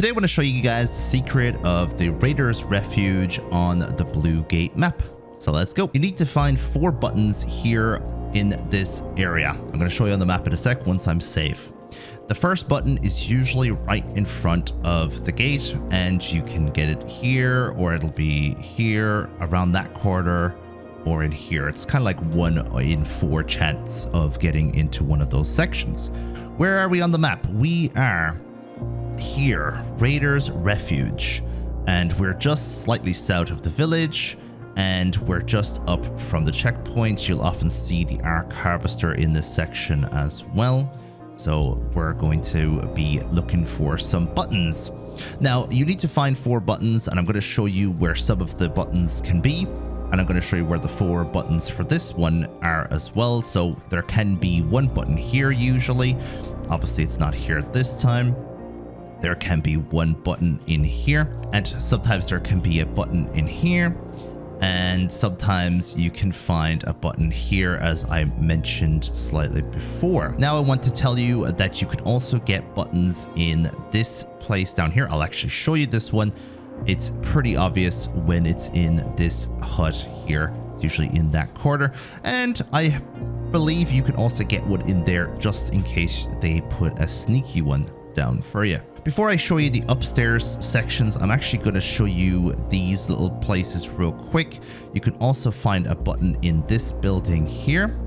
Today I want to show you guys the secret of the Raiders Refuge on the Blue Gate map. So let's go. You need to find 4 buttons here in this area. I'm going to show you on the map in a sec once I'm safe. The first button is usually right in front of the gate, and you can get it here, or it'll be here around that corner, or in here. It's kind of like 1 in 4 chance of getting into one of those sections. Where are we on the map? We are here, Raiders Refuge, and we're just slightly south of the village, and we're just up from the checkpoint. You'll often see the Arc Harvester in this section as well. So we're going to be looking for some buttons. Now, you need to find 4 buttons, and I'm going to show you where some of the buttons can be, and I'm going to show you where the 4 buttons for this one are as well. So there can be 1 button here usually. Obviously, it's not here this time. There can be 1 button in here, and sometimes there can be a button in here, and sometimes you can find a button here, as I mentioned slightly before. Now I want to tell you that you could also get buttons in this place down here. I'll actually show you this one. It's pretty obvious when it's in this hut here. It's usually in that corner, and I believe you can also get one in there just in case they put a sneaky one down for you. Before I show you the upstairs sections, I'm actually going to show you these little places real quick. You can also find a button in this building here,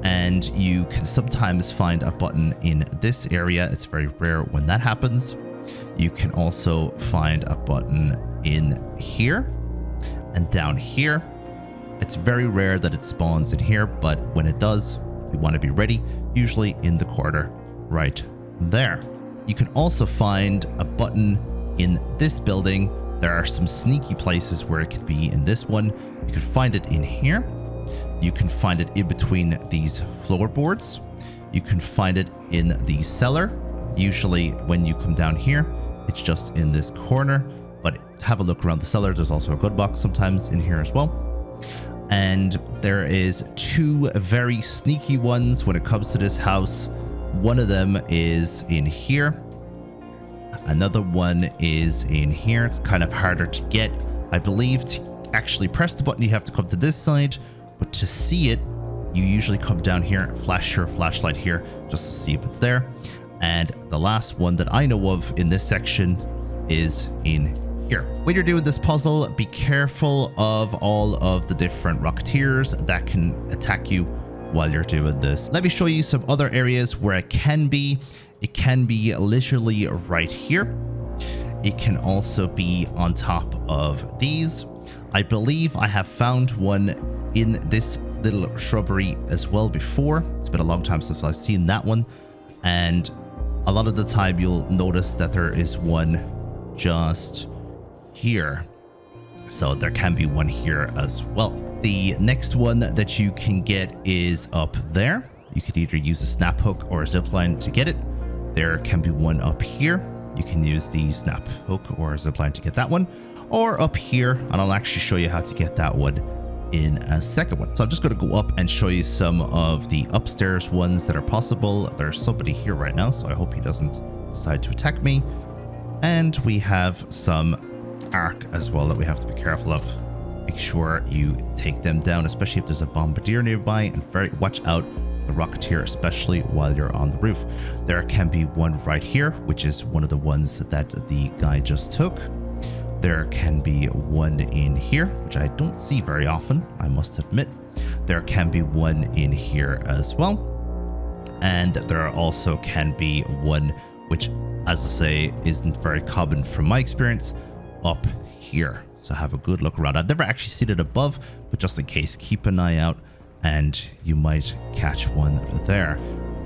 and you can sometimes find a button in this area. It's very rare when that happens. You can also find a button in here and down here. It's very rare that it spawns in here, but when it does, you want to be ready, usually in the corner right there. You can also find a button in this building. There are some sneaky places where it could be in this one. You can find it in here. You can find it in between these floorboards. You can find it in the cellar. Usually when you come down here, it's just in this corner, but have a look around the cellar. There's also a good box sometimes in here as well. And there is 2 very sneaky ones when it comes to this house. One of them is in here. Another one is in here. It's kind of harder to get. I believe to actually press the button, you have to come to this side, but to see it, you usually come down here, flash your flashlight here just to see if it's there. And the last one that I know of in this section is in here. When you're doing this puzzle, be careful of all of the different Rocketeers that can attack you while you're doing this. Let me show you some other areas where it can be. It can be literally right here. It can also be on top of these. I believe I have found one in this little shrubbery as well before. It's been a long time since I've seen that one. And a lot of the time you'll notice that there is one just here. So there can be one here as well. The next one that you can get is up there. You could either use a snap hook or a zip line to get it. There can be one up here. You can use the snap hook or a zip line to get that one, or up here, and I'll actually show you how to get that one in a second one. So I'm just going to go up and show you some of the upstairs ones that are possible. There's somebody here right now, so I hope he doesn't decide to attack me. And we have some arc as well that we have to be careful of. Make sure you take them down, especially if there's a bombardier nearby, and watch out the Rocketeer, especially while you're on the roof. There can be one right here, which is one of the ones that the guy just took. There can be one in here, which I don't see very often, I must admit. There can be one in here as well. And there also can be one, which, as I say, isn't very common from my experience, up here. So have a good look around. I've never actually seen it above, but just in case, keep an eye out and you might catch one there.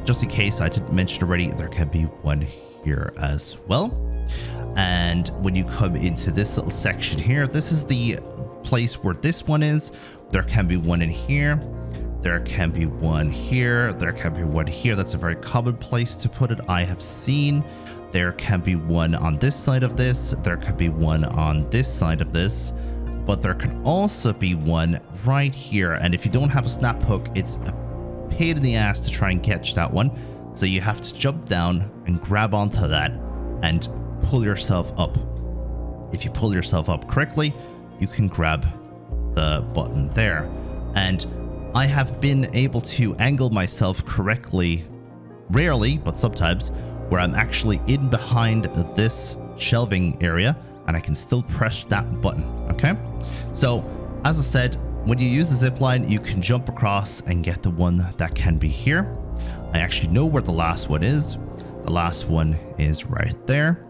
Just in case I didn't mention already, there can be one here as well. And when you come into this little section here, this is the place where this one is. There can be one in here. There can be one here. There can be one here. That's a very common place to put it, I have seen. There can be one on this side of this. There could be one on this side of this. But there can also be one right here. And if you don't have a snap hook, it's a pain in the ass to try and catch that one. So you have to jump down and grab onto that and pull yourself up. If you pull yourself up correctly, you can grab the button there. And I have been able to angle myself correctly, rarely, but sometimes, where I'm actually in behind this shelving area and I can still press that button. Okay, so as I said, when you use the zip line, you can jump across and get the one that can be here. I actually know where the last one is. The last one is right there.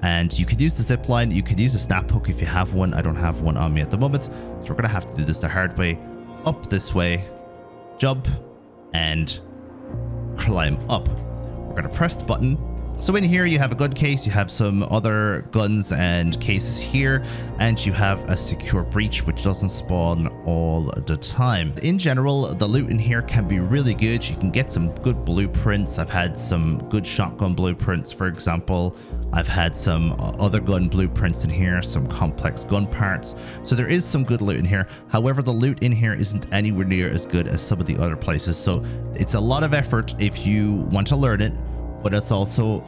And you could use the zip line. You could use a snap hook if you have one. I don't have one on me at the moment, so we're gonna have to do this the hard way. Up this way, jump, and climb up. We're gonna press the button. So in here you have a gun case, you have some other guns and cases here, and you have a secure breach which doesn't spawn all the time. In general, the loot in here can be really good. You can get some good blueprints. I've had some good shotgun blueprints, for example. I've had some other gun blueprints in here, some complex gun parts. So there is some good loot in here. However, the loot in here isn't anywhere near as good as some of the other places. So it's a lot of effort if you want to learn it, but it's also,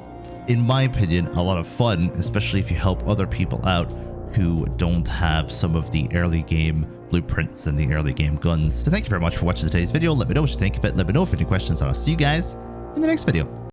in my opinion, a lot of fun, especially if you help other people out who don't have some of the early game blueprints and the early game guns. So thank you very much for watching today's video. Let me know what you think of it. Let me know if you have any questions, and I'll see you guys in the next video.